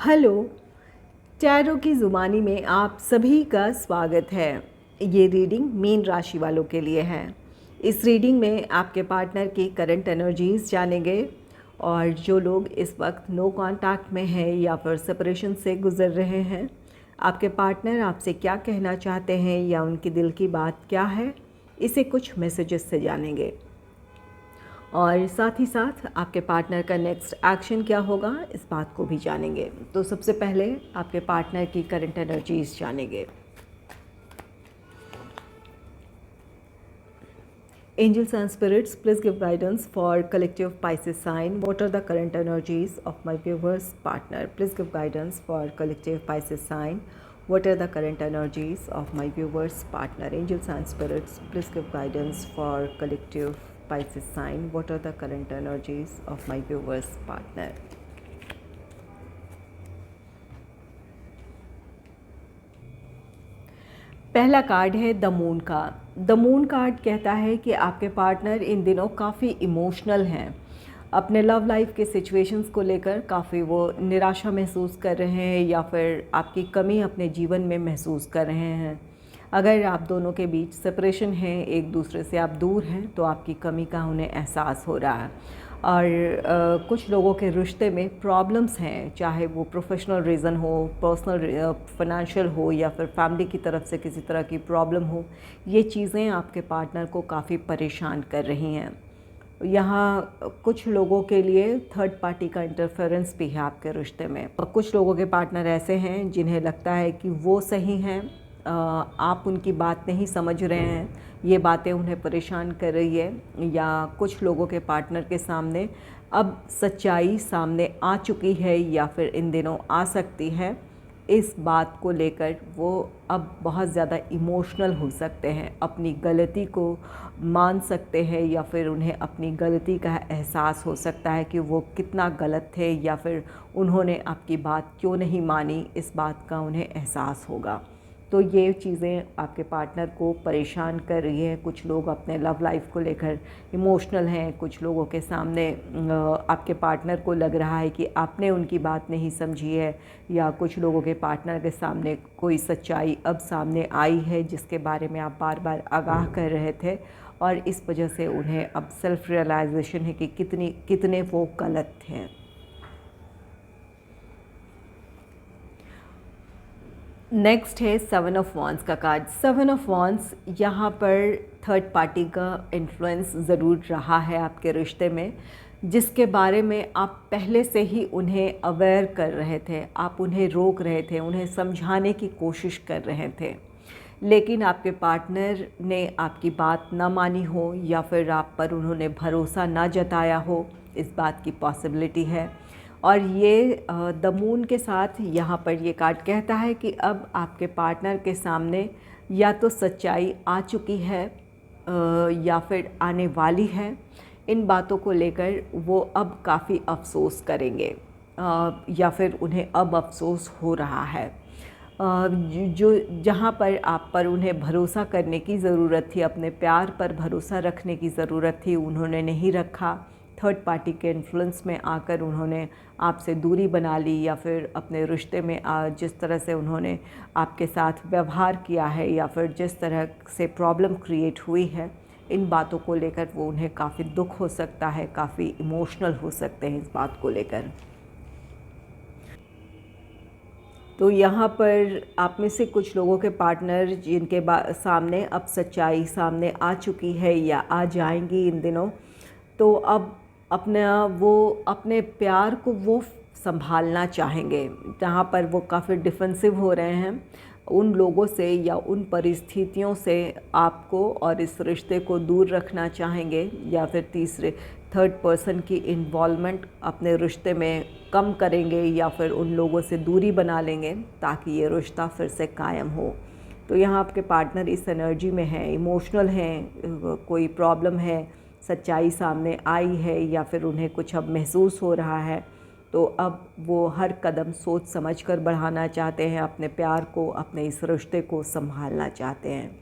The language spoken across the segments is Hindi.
हेलो। टैरो की ज़ुबानी में आप सभी का स्वागत है। ये रीडिंग मीन राशि वालों के लिए है। इस रीडिंग में आपके पार्टनर की करंट एनर्जीज़ जानेंगे और जो लोग इस वक्त नो कांटेक्ट में हैं या फिर सेपरेशन से गुज़र रहे हैं, आपके पार्टनर आपसे क्या कहना चाहते हैं या उनकी दिल की बात क्या है, इसे कुछ मैसेजेस से जानेंगे। और साथ ही साथ आपके पार्टनर का नेक्स्ट एक्शन क्या होगा, इस बात को भी जानेंगे। तो सबसे पहले आपके पार्टनर की करंट एनर्जीज जानेंगे। Angels and spirits, please give guidance for collective Pisces sign. What are the current energies of my viewers partner? Please give guidance for collective Pisces sign. What are the current energies of my viewers partner? Angels and spirits, please give guidance for collective Pisces sign. What are the current energies of my viewers partner? पहला कार्ड है द मून का। द मून कार्ड कहता है कि आपके पार्टनर इन दिनों काफ़ी इमोशनल हैं। अपने लव लाइफ के सिचुएशंस को लेकर काफ़ी वो निराशा महसूस कर रहे हैं या फिर आपकी कमी अपने जीवन में महसूस कर रहे हैं। अगर आप दोनों के बीच सेपरेशन है, एक दूसरे से आप दूर हैं, तो आपकी कमी का उन्हें एहसास हो रहा है। और कुछ लोगों के रिश्ते में प्रॉब्लम्स हैं, चाहे वो प्रोफेशनल रीज़न हो, पर्सनल फाइनेंशियल हो या फिर फैमिली की तरफ से किसी तरह की प्रॉब्लम हो। ये चीज़ें आपके पार्टनर को काफ़ी परेशान कर रही हैं। यहाँ कुछ लोगों के लिए थर्ड पार्टी का इंटरफेरेंस भी है आपके रिश्ते में। और कुछ लोगों के पार्टनर ऐसे हैं जिन्हें लगता है कि वो सही हैं, आप उनकी बात नहीं समझ रहे हैं, ये बातें उन्हें परेशान कर रही है। या कुछ लोगों के पार्टनर के सामने अब सच्चाई सामने आ चुकी है या फिर इन दिनों आ सकती है। इस बात को लेकर वो अब बहुत ज़्यादा इमोशनल हो सकते हैं, अपनी गलती को मान सकते हैं या फिर उन्हें अपनी गलती का एहसास हो सकता है कि वो कितना गलत थे या फिर उन्होंने आपकी बात क्यों नहीं मानी, इस बात का उन्हें एहसास होगा। तो ये चीज़ें आपके पार्टनर को परेशान कर रही है। कुछ लोग अपने लव लाइफ को लेकर इमोशनल हैं। कुछ लोगों के सामने आपके पार्टनर को लग रहा है कि आपने उनकी बात नहीं समझी है, या कुछ लोगों के पार्टनर के सामने कोई सच्चाई अब सामने आई है जिसके बारे में आप बार बार आगाह कर रहे थे, और इस वजह से उन्हें अब सेल्फ रियलाइजेशन है कि कितने वो गलत हैं। नेक्स्ट है सेवन ऑफ वॉन्ड्स का कार्ड। सेवन ऑफ वॉन्ड्स, यहाँ पर थर्ड पार्टी का इन्फ्लुएंस ज़रूर रहा है आपके रिश्ते में, जिसके बारे में आप पहले से ही उन्हें अवेयर कर रहे थे, आप उन्हें रोक रहे थे, उन्हें समझाने की कोशिश कर रहे थे, लेकिन आपके पार्टनर ने आपकी बात ना मानी हो या फिर आप पर उन्होंने भरोसा ना जताया हो, इस बात की पॉसिबिलिटी है। और ये द मून के साथ यहाँ पर ये कार्ड कहता है कि अब आपके पार्टनर के सामने या तो सच्चाई आ चुकी है या फिर आने वाली है। इन बातों को लेकर वो अब काफ़ी अफसोस करेंगे या फिर उन्हें अब अफसोस हो रहा है। जो जहाँ पर आप पर उन्हें भरोसा करने की ज़रूरत थी, अपने प्यार पर भरोसा रखने की ज़रूरत थी, उन्होंने नहीं रखा। थर्ड पार्टी के इन्फ्लुएंस में आकर उन्होंने आपसे दूरी बना ली, या फिर अपने रिश्ते में जिस तरह से उन्होंने आपके साथ व्यवहार किया है या फिर जिस तरह से प्रॉब्लम क्रिएट हुई है, इन बातों को लेकर वो उन्हें काफ़ी दुख हो सकता है, काफ़ी इमोशनल हो सकते हैं इस बात को लेकर। तो यहाँ पर आप में से कुछ लोगों के पार्टनर जिनके सामने अब सच्चाई सामने आ चुकी है या आ जाएंगी इन दिनों, तो अब अपने प्यार को वो संभालना चाहेंगे। जहाँ पर वो काफ़ी डिफेंसिव हो रहे हैं, उन लोगों से या उन परिस्थितियों से आपको और इस रिश्ते को दूर रखना चाहेंगे, या फिर थर्ड पर्सन की इन्वॉल्वमेंट अपने रिश्ते में कम करेंगे या फिर उन लोगों से दूरी बना लेंगे ताकि ये रिश्ता फिर से कायम हो। तो यहाँ आपके पार्टनर इस एनर्जी में हैं, इमोशनल हैं, कोई प्रॉब्लम है, सच्चाई सामने आई है या फिर उन्हें कुछ अब महसूस हो रहा है, तो अब वो हर कदम सोच समझकर बढ़ाना चाहते हैं, अपने प्यार को, अपने इस रिश्ते को संभालना चाहते हैं।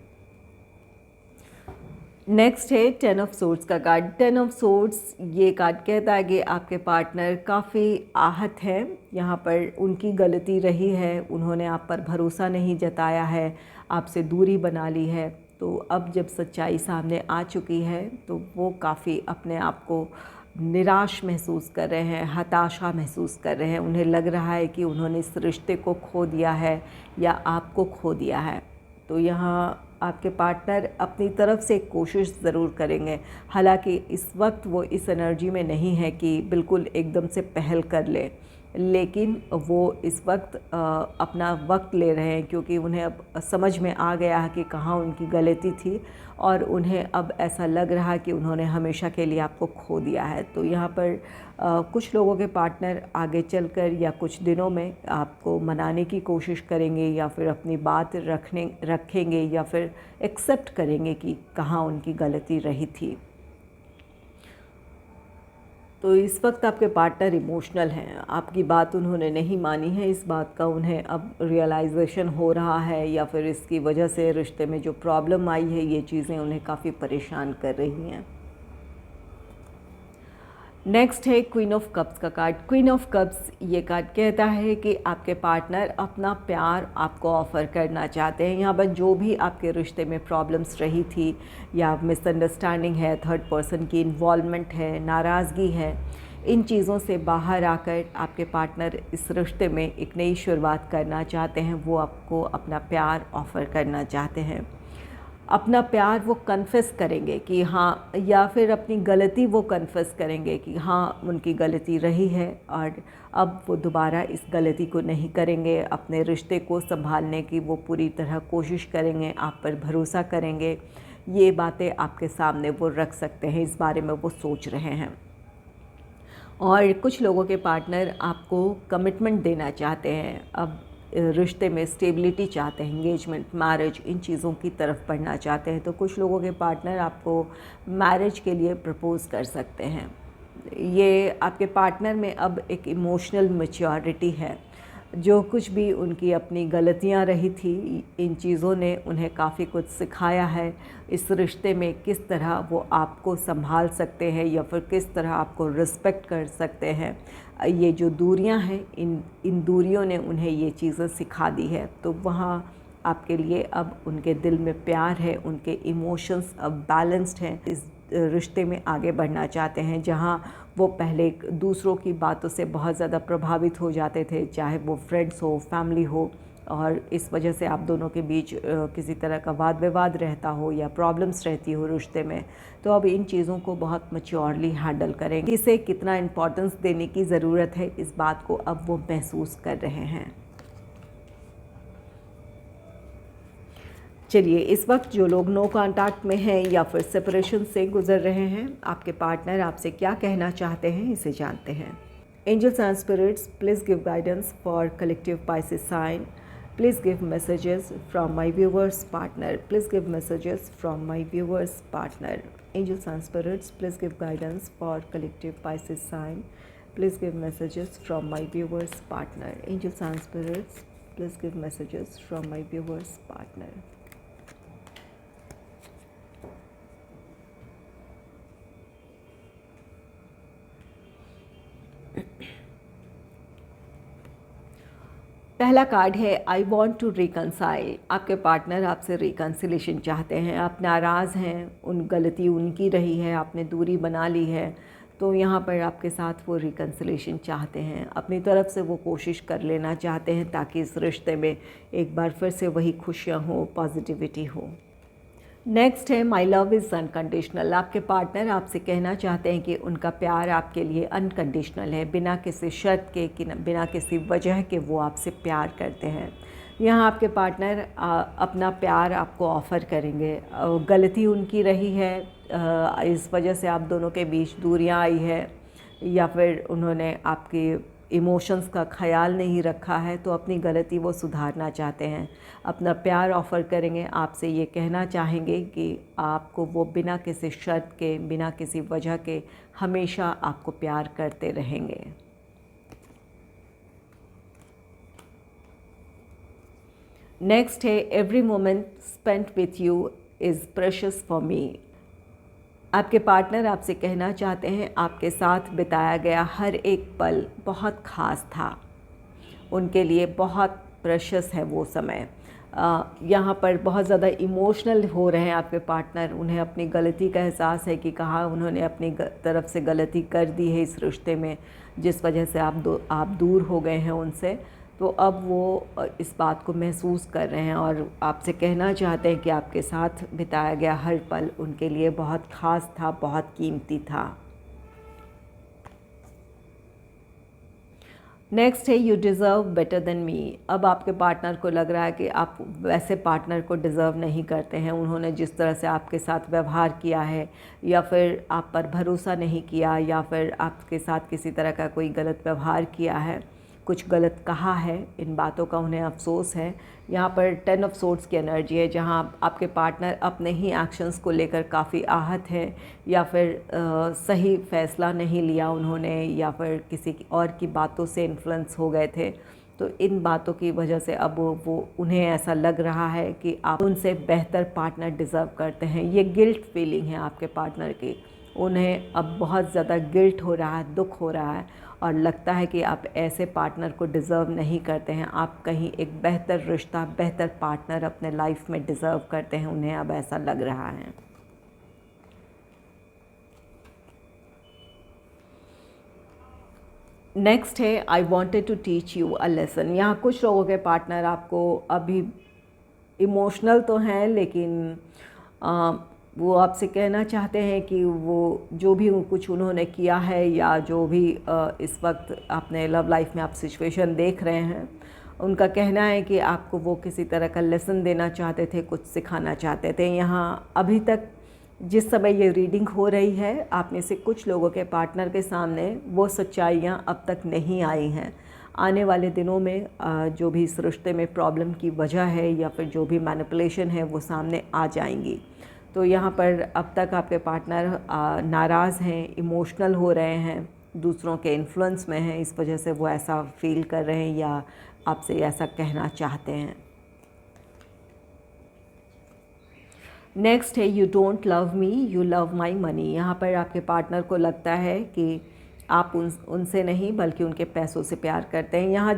नेक्स्ट है 10 ऑफ सोर्ड्स का कार्ड। 10 ऑफ सोर्ड्स ये कार्ड कहता है कि आपके पार्टनर काफ़ी आहत है, यहाँ पर उनकी गलती रही है, उन्होंने आप पर भरोसा नहीं जताया है, आपसे दूरी बना ली है। तो अब जब सच्चाई सामने आ चुकी है तो वो काफ़ी अपने आप को निराश महसूस कर रहे हैं, हताशा महसूस कर रहे हैं। उन्हें लग रहा है कि उन्होंने इस रिश्ते को खो दिया है या आपको खो दिया है। तो यहाँ आपके पार्टनर अपनी तरफ से कोशिश ज़रूर करेंगे, हालांकि इस वक्त वो इस एनर्जी में नहीं है कि बिल्कुल एकदम से पहल कर ले, लेकिन वो इस वक्त अपना वक्त ले रहे हैं, क्योंकि उन्हें अब समझ में आ गया है कि कहाँ उनकी गलती थी और उन्हें अब ऐसा लग रहा है कि उन्होंने हमेशा के लिए आपको खो दिया है। तो यहाँ पर कुछ लोगों के पार्टनर आगे चलकर या कुछ दिनों में आपको मनाने की कोशिश करेंगे या फिर अपनी बात रखेंगे या फिर एक्सेप्ट करेंगे कि कहाँ उनकी गलती रही थी। तो इस वक्त आपके पार्टनर इमोशनल हैं, आपकी बात उन्होंने नहीं मानी है, इस बात का उन्हें अब रियलाइजेशन हो रहा है या फिर इसकी वजह से रिश्ते में जो प्रॉब्लम आई है ये चीज़ें उन्हें काफ़ी परेशान कर रही हैं। नेक्स्ट है क्वीन ऑफ कप्स का कार्ड। क्वीन ऑफ कप्स ये कार्ड कहता है कि आपके पार्टनर अपना प्यार आपको ऑफ़र करना चाहते हैं। यहाँ पर जो भी आपके रिश्ते में प्रॉब्लम्स रही थी या मिसअंडरस्टैंडिंग है, थर्ड पर्सन की इन्वॉल्वमेंट है, नाराज़गी है, इन चीज़ों से बाहर आकर आपके पार्टनर इस रिश्ते में एक नई शुरुआत करना चाहते हैं। वो आपको अपना प्यार ऑफ़र करना चाहते हैं। अपना प्यार वो कन्फेस करेंगे कि हाँ, या फिर अपनी गलती वो कन्फेस करेंगे कि हाँ उनकी गलती रही है और अब वो दोबारा इस गलती को नहीं करेंगे। अपने रिश्ते को संभालने की वो पूरी तरह कोशिश करेंगे, आप पर भरोसा करेंगे। ये बातें आपके सामने वो रख सकते हैं, इस बारे में वो सोच रहे हैं। और कुछ लोगों के पार्टनर आपको कमिटमेंट देना चाहते हैं, अब रिश्ते में स्टेबिलिटी चाहते हैं, एंगेजमेंट, मैरिज, इन चीज़ों की तरफ बढ़ना चाहते हैं। तो कुछ लोगों के पार्टनर आपको मैरिज के लिए प्रपोज़ कर सकते हैं। ये आपके पार्टनर में अब एक इमोशनल मैच्योरिटी है। जो कुछ भी उनकी अपनी गलतियां रही थी, इन चीज़ों ने उन्हें काफ़ी कुछ सिखाया है। इस रिश्ते में किस तरह वो आपको संभाल सकते हैं या फिर किस तरह आपको रिस्पेक्ट कर सकते हैं। ये जो दूरियां हैं, इन दूरियों ने उन्हें ये चीज़ें सिखा दी है। तो वहाँ आपके लिए अब उनके दिल में प्यार है, उनके इमोशंस अब बैलेंस्ड हैं। इस रिश्ते में आगे बढ़ना चाहते हैं, जहाँ वो पहले दूसरों की बातों से बहुत ज़्यादा प्रभावित हो जाते थे, चाहे वो फ्रेंड्स हो, फैमिली हो, और इस वजह से आप दोनों के बीच किसी तरह का वाद विवाद रहता हो या प्रॉब्लम्स रहती हो रिश्ते में। तो अब इन चीज़ों को बहुत मैच्योरली हैंडल करेंगे। इसे कितना इम्पोर्टेंस देने की ज़रूरत है, इस बात को अब वो महसूस कर रहे हैं। चलिए, इस वक्त जो लोग नो कांटेक्ट में हैं या फिर सेपरेशन से गुजर रहे हैं, आपके पार्टनर आपसे क्या कहना चाहते हैं, इसे जानते हैं। Angels and spirits, please give guidance for collective Pisces sign. Please give messages from my viewers partner. Please give messages from my viewers partner. Angels and spirits, please give guidance for collective Pisces sign. Please give messages from my viewers partner. Angels and spirits, please give messages from my viewers partner. पहला कार्ड है आई वॉन्ट टू रिकनसाइल। आपके पार्टनर आपसे रिकन्सिलेशन चाहते हैं, आप नाराज़ हैं, गलती उनकी रही है, आपने दूरी बना ली है, तो यहाँ पर आपके साथ वो रिकन्सिलेशन चाहते हैं। अपनी तरफ से वो कोशिश कर लेना चाहते हैं ताकि इस रिश्ते में एक बार फिर से वही खुशियाँ हो, पॉजिटिविटी हो। नेक्स्ट है माई लव इज़ अनकंडीशनल। आपके पार्टनर आपसे कहना चाहते हैं कि उनका प्यार आपके लिए अनकंडीशनल है, बिना किसी शर्त के, बिना किसी वजह के वो आपसे प्यार करते हैं। यहाँ आपके पार्टनर अपना प्यार आपको ऑफ़र करेंगे। गलती उनकी रही है, इस वजह से आप दोनों के बीच दूरियाँ आई है, या फिर उन्होंने आपकी इमोशंस का ख्याल नहीं रखा है, तो अपनी गलती वो सुधारना चाहते हैं। अपना प्यार ऑफ़र करेंगे, आपसे ये कहना चाहेंगे कि आपको वो बिना किसी शर्त के, बिना किसी वजह के हमेशा आपको प्यार करते रहेंगे। नेक्स्ट है every moment spent with you is precious for me. आपके पार्टनर आपसे कहना चाहते हैं आपके साथ बिताया गया हर एक पल बहुत ख़ास था, उनके लिए बहुत प्रेशियस है वो समय। यहाँ पर बहुत ज़्यादा इमोशनल हो रहे हैं आपके पार्टनर। उन्हें अपनी गलती का एहसास है कि कहाँ उन्होंने अपनी तरफ से गलती कर दी है इस रिश्ते में, जिस वजह से आप दूर हो गए हैं उनसे। तो अब वो इस बात को महसूस कर रहे हैं और आपसे कहना चाहते हैं कि आपके साथ बिताया गया हर पल उनके लिए बहुत ख़ास था, बहुत कीमती था। नेक्स्ट है you deserve better than me. अब आपके पार्टनर को लग रहा है कि आप वैसे पार्टनर को डिज़र्व नहीं करते हैं। उन्होंने जिस तरह से आपके साथ व्यवहार किया है, या फिर आप पर भरोसा नहीं किया, या फिर आपके साथ किसी तरह का कोई गलत व्यवहार किया है, कुछ गलत कहा है, इन बातों का उन्हें अफसोस है। यहाँ पर 10 ऑफ सोर्ड्स की एनर्जी है, जहाँ आपके पार्टनर अपने ही एक्शंस को लेकर काफ़ी आहत है, या फिर सही फ़ैसला नहीं लिया उन्होंने, या फिर किसी और की बातों से इन्फ्लुएंस हो गए थे। तो इन बातों की वजह से अब वो उन्हें ऐसा लग रहा है कि आप उनसे बेहतर पार्टनर डिज़र्व करते हैं। ये गिल्ट फीलिंग है आपके पार्टनर की। उन्हें अब बहुत ज़्यादा गिल्ट हो रहा है, दुख हो रहा है, और लगता है कि आप ऐसे पार्टनर को डिज़र्व नहीं करते हैं। आप कहीं एक बेहतर रिश्ता, बेहतर पार्टनर अपने लाइफ में डिज़र्व करते हैं। उन्हें अब ऐसा लग रहा है। नेक्स्ट है I wanted to teach you a lesson. यहाँ कुछ लोगों के पार्टनर आपको अभी इमोशनल तो हैं, लेकिन वो आपसे कहना चाहते हैं कि वो जो भी कुछ उन्होंने किया है, या जो भी इस वक्त अपने लव लाइफ में आप सिचुएशन देख रहे हैं, उनका कहना है कि आपको वो किसी तरह का लेसन देना चाहते थे, कुछ सिखाना चाहते थे। यहाँ अभी तक जिस समय ये रीडिंग हो रही है, आप में से कुछ लोगों के पार्टनर के सामने वो सच्चाइयाँ अब तक नहीं आई हैं। आने वाले दिनों में जो भी इस रिश्ते में प्रॉब्लम की वजह है, या फिर जो भी मैनिपुलेशन है, वो सामने आ जाएंगी। तो यहाँ पर अब तक आपके पार्टनर नाराज़ हैं, इमोशनल हो रहे हैं, दूसरों के इन्फ्लुएंस में हैं, इस वजह से वो ऐसा फील कर रहे हैं या आपसे ऐसा कहना चाहते हैं। नेक्स्ट है you don't love me, you love my money. यहाँ पर आपके पार्टनर को लगता है कि आप उनसे नहीं बल्कि उनके पैसों से प्यार करते हैं। यहाँ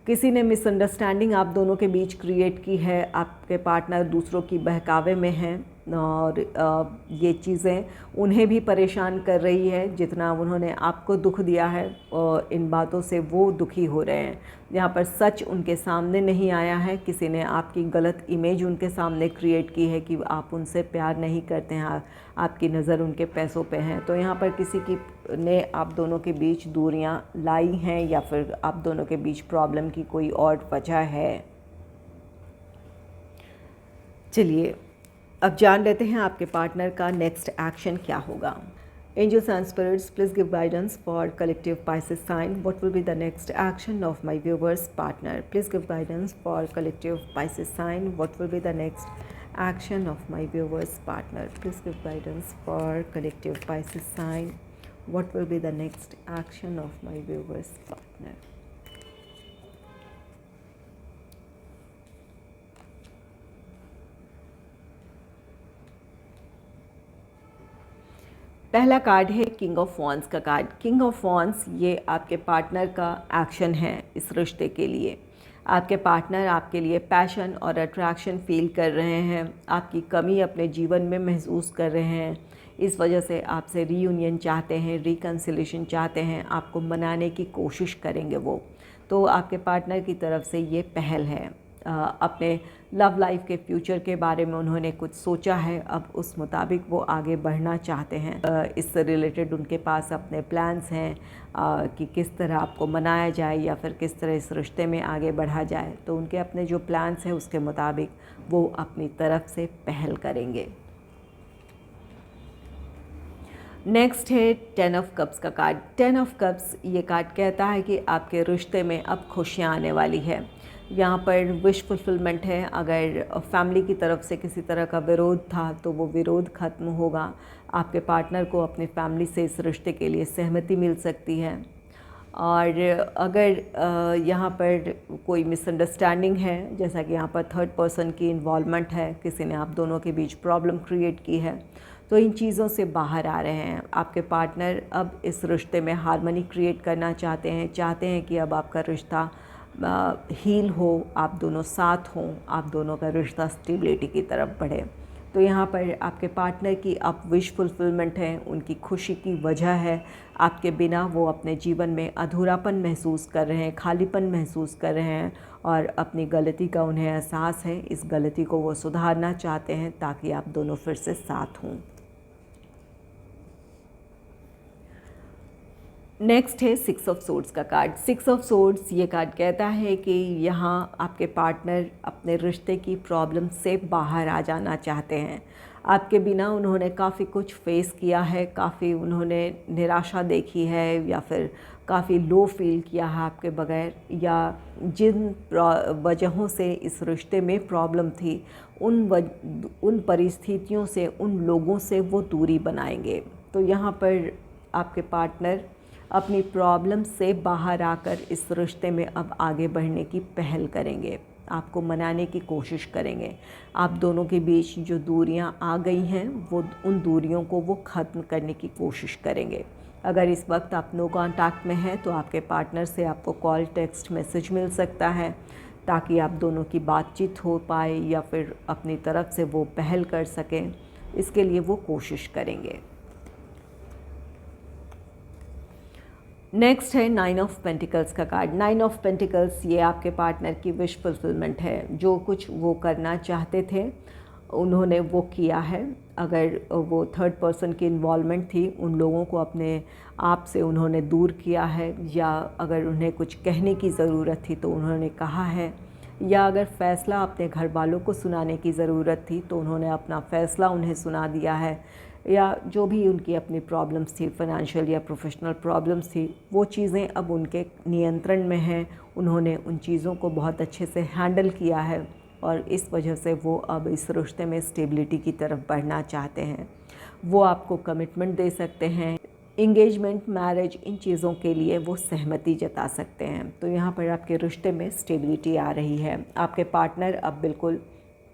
किसी ने मिसअंडरस्टैंडिंग आप दोनों के बीच क्रिएट की है। आपके पार्टनर दूसरों की बहकावे में हैं, और ये चीज़ें उन्हें भी परेशान कर रही है। जितना उन्होंने आपको दुख दिया है, और इन बातों से वो दुखी हो रहे हैं। यहाँ पर सच उनके सामने नहीं आया है, किसी ने आपकी गलत इमेज उनके सामने क्रिएट की है कि आप उनसे प्यार नहीं करते हैं, आपकी नज़र उनके पैसों पे है। तो यहाँ पर किसी की ने आप दोनों के बीच दूरियां लाई हैं, या फिर आप दोनों के बीच प्रॉब्लम की कोई और वजह है। चलिए अब जान लेते हैं आपके पार्टनर का नेक्स्ट एक्शन क्या होगा। Angels and spirits, please give guidance for collective Pisces sign. What will be the next action of my viewers partner? Please give guidance for collective Pisces sign. What will be the next action of my viewers partner? Please give guidance for collective Pisces sign. What will be the next action of my viewers partner? पहला कार्ड है किंग ऑफ वॉन्ड्स का कार्ड। किंग ऑफ वॉन्ड्स ये आपके पार्टनर का एक्शन है इस रिश्ते के लिए। आपके पार्टनर आपके लिए पैशन और अट्रैक्शन फील कर रहे हैं, आपकी कमी अपने जीवन में महसूस कर रहे हैं। इस वजह से आपसे रीयूनियन चाहते हैं, रिकन्सिलेशन चाहते हैं, आपको मनाने की कोशिश करेंगे वो। तो आपके पार्टनर की तरफ से ये पहल है। अपने लव लाइफ के फ्यूचर के बारे में उन्होंने कुछ सोचा है, अब उस मुताबिक वो आगे बढ़ना चाहते हैं। इससे रिलेटेड उनके पास अपने प्लान्स हैं कि किस तरह आपको मनाया जाए, या फिर किस तरह इस रिश्ते में आगे बढ़ा जाए। तो उनके अपने जो प्लान्स हैं उसके मुताबिक वो अपनी तरफ से पहल करेंगे। नेक्स्ट है 10 ऑफ कप्स का कार्ड। 10 ऑफ कप्स ये कार्ड कहता है कि आपके रिश्ते में अब खुशियाँ आने वाली है। यहाँ पर विश फुलफिलमेंट है। अगर फैमिली की तरफ से किसी तरह का विरोध था तो वो विरोध ख़त्म होगा। आपके पार्टनर को अपनी फैमिली से इस रिश्ते के लिए सहमति मिल सकती है। और अगर यहाँ पर कोई मिसअंडरस्टैंडिंग है, जैसा कि यहाँ पर थर्ड पर्सन की इन्वॉल्वमेंट है, किसी ने आप दोनों के बीच प्रॉब्लम क्रिएट की है, तो इन चीज़ों से बाहर आ रहे हैं। आपके पार्टनर अब इस रिश्ते में हार्मनी क्रिएट करना चाहते हैं कि अब आपका रिश्ता हील हो, आप दोनों साथ हों, आप दोनों का रिश्ता स्टेबिलिटी की तरफ बढ़े। तो यहाँ पर आपके पार्टनर की अब विश फुलफिलमेंट है, उनकी खुशी की वजह है। आपके बिना वो अपने जीवन में अधूरापन महसूस कर रहे हैं, खालीपन महसूस कर रहे हैं और अपनी गलती का उन्हें एहसास है। इस गलती को वो सुधारना चाहते हैं ताकि आप दोनों फिर से साथ हों। नेक्स्ट है 6 ऑफ सोर्ड्स का कार्ड। 6 ऑफ सोर्ड्स ये कार्ड कहता है कि यहाँ आपके पार्टनर अपने रिश्ते की प्रॉब्लम से बाहर आ जाना चाहते हैं। आपके बिना उन्होंने काफ़ी कुछ फेस किया है, काफ़ी उन्होंने निराशा देखी है या फिर काफ़ी लो फील किया है आपके बगैर, या जिन वजहों से इस रिश्ते में प्रॉब्लम थी उन परिस्थितियों से, उन लोगों से वो दूरी बनाएंगे। तो यहाँ पर आपके पार्टनर अपनी प्रॉब्लम से बाहर आकर इस रिश्ते में अब आगे बढ़ने की पहल करेंगे, आपको मनाने की कोशिश करेंगे। आप दोनों के बीच जो दूरियां आ गई हैं वो उन दूरियों को वो ख़त्म करने की कोशिश करेंगे। अगर इस वक्त आप नो कांटेक्ट में हैं तो आपके पार्टनर से आपको कॉल, टेक्स्ट, मैसेज मिल सकता है ताकि आप दोनों की बातचीत हो पाए या फिर अपनी तरफ से वो पहल कर सकें, इसके लिए वो कोशिश करेंगे। नेक्स्ट है 9 ऑफ पेंटिकल्स का कार्ड। 9 ऑफ पेंटिकल्स ये आपके पार्टनर की विश फुलफिलमेंट है। जो कुछ वो करना चाहते थे उन्होंने वो किया है। अगर वो थर्ड पर्सन की इन्वॉल्वमेंट थी, उन लोगों को अपने आप से उन्होंने दूर किया है, या अगर उन्हें कुछ कहने की ज़रूरत थी तो उन्होंने कहा है, या अगर फ़ैसला अपने घर वालों को सुनाने की ज़रूरत थी तो उन्होंने अपना फ़ैसला उन्हें सुना दिया है, या जो भी उनकी अपनी प्रॉब्लम्स थी, फाइनेंशियल या प्रोफेशनल प्रॉब्लम्स थी, वो चीज़ें अब उनके नियंत्रण में हैं। उन्होंने उन चीज़ों को बहुत अच्छे से हैंडल किया है और इस वजह से वो अब इस रिश्ते में स्टेबिलिटी की तरफ बढ़ना चाहते हैं। वो आपको कमिटमेंट दे सकते हैं, इंगेजमेंट, मैरिज, इन चीज़ों के लिए वो सहमति जता सकते हैं। तो यहाँ पर आपके रिश्ते में स्टेबिलिटी आ रही है। आपके पार्टनर अब बिल्कुल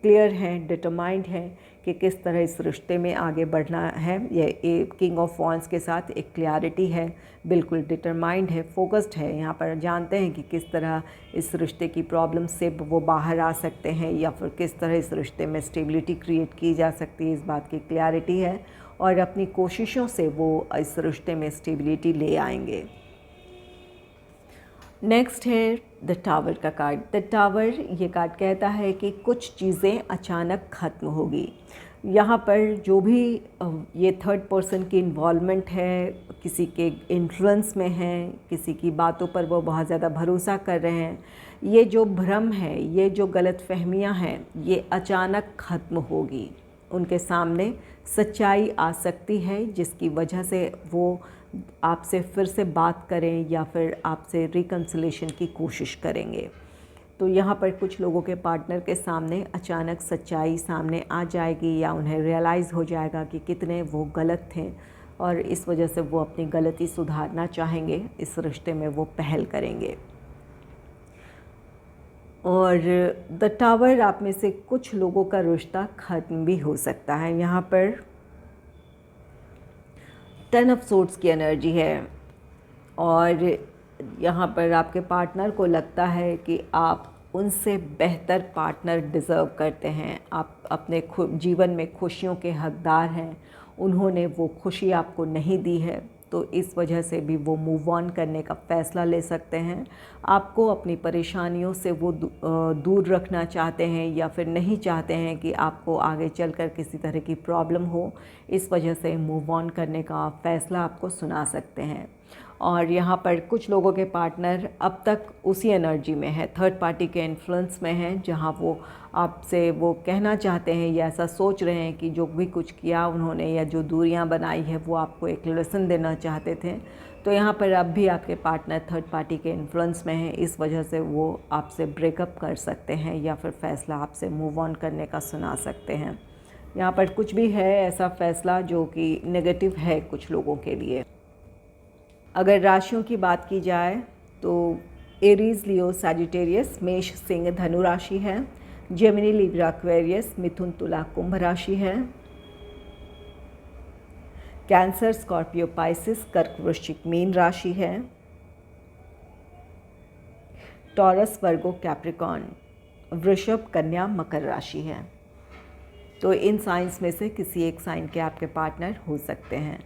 क्लियर हैं, डिटरमाइंड हैं कि किस तरह इस रिश्ते में आगे बढ़ना है। ये किंग ऑफ वॉन्ड्स के साथ एक क्लैरिटी है, बिल्कुल डिटरमाइंड है, फोकस्ड है। यहाँ पर जानते हैं कि किस तरह इस रिश्ते की प्रॉब्लम से वो बाहर आ सकते हैं या फिर किस तरह इस रिश्ते में स्टेबिलिटी क्रिएट की जा सकती है, इस बात की क्लैरिटी है और अपनी कोशिशों से वो इस रिश्ते में स्टेबिलिटी ले आएंगे। नेक्स्ट है द टावर का कार्ड। द टावर ये कार्ड कहता है कि कुछ चीज़ें अचानक ख़त्म होगी। यहाँ पर जो भी ये थर्ड पर्सन की इन्वॉल्वमेंट है, किसी के इन्फ्लुएंस में है, किसी की बातों पर वो बहुत ज़्यादा भरोसा कर रहे हैं, ये जो भ्रम है, ये जो गलतफहमियाँ हैं, ये अचानक ख़त्म होगी। उनके सामने सच्चाई आ सकती है जिसकी वजह से वो आपसे फिर से बात करें या फिर आपसे रिकन्सिलेशन की कोशिश करेंगे। तो यहाँ पर कुछ लोगों के पार्टनर के सामने अचानक सच्चाई सामने आ जाएगी या उन्हें रियलाइज़ हो जाएगा कि कितने वो गलत थे और इस वजह से वो अपनी गलती सुधारना चाहेंगे, इस रिश्ते में वो पहल करेंगे। और द टावर आप में से कुछ लोगों का रिश्ता ख़त्म भी हो सकता है। यहाँ पर 10 ऑफ सोर्ड्स की एनर्जी है और यहाँ पर आपके पार्टनर को लगता है कि आप उनसे बेहतर पार्टनर डिज़र्व करते हैं। आप अपने जीवन में खुशियों के हकदार हैं। उन्होंने वो खुशी आपको नहीं दी है, तो इस वजह से भी वो मूव ऑन करने का फ़ैसला ले सकते हैं। आपको अपनी परेशानियों से वो दूर रखना चाहते हैं या फिर नहीं चाहते हैं कि आपको आगे चलकर किसी तरह की प्रॉब्लम हो, इस वजह से मूव ऑन करने का फ़ैसला आपको सुना सकते हैं। और यहाँ पर कुछ लोगों के पार्टनर अब तक उसी एनर्जी में है, थर्ड पार्टी के इन्फ्लुएंस में हैं, जहाँ वो आपसे वो कहना चाहते हैं या ऐसा सोच रहे हैं कि जो भी कुछ किया उन्होंने या जो दूरियां बनाई है वो आपको एक लेसन देना चाहते थे। तो यहाँ पर अब भी आपके पार्टनर थर्ड पार्टी के इन्फ्लुएंस में हैं, इस वजह से वो आपसे ब्रेकअप कर सकते हैं या फिर फ़ैसला आपसे मूव ऑन करने का सुना सकते हैं। यहाँ पर कुछ भी है ऐसा फ़ैसला जो कि नेगेटिव है कुछ लोगों के लिए। अगर राशियों की बात की जाए तो एरीज, लियो, सैजिटेरियस, मेष, सिंह, धनु राशि है। जेमिनी, लिब्रा, एक्वेरियस, मिथुन, तुला, कुंभ राशि है। कैंसर, स्कॉर्पियो, पाइसिस, कर्क, वृश्चिक, मीन राशि है। टॉरस, वर्गो, कैप्रिकॉर्न, वृषभ, कन्या, मकर राशि है। तो इन साइंस में से किसी एक साइन के आपके पार्टनर हो सकते हैं।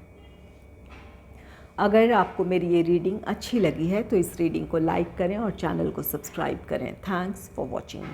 अगर आपको मेरी ये रीडिंग अच्छी लगी है तो इस रीडिंग को लाइक करें और चैनल को सब्सक्राइब करें। Thanks for watching.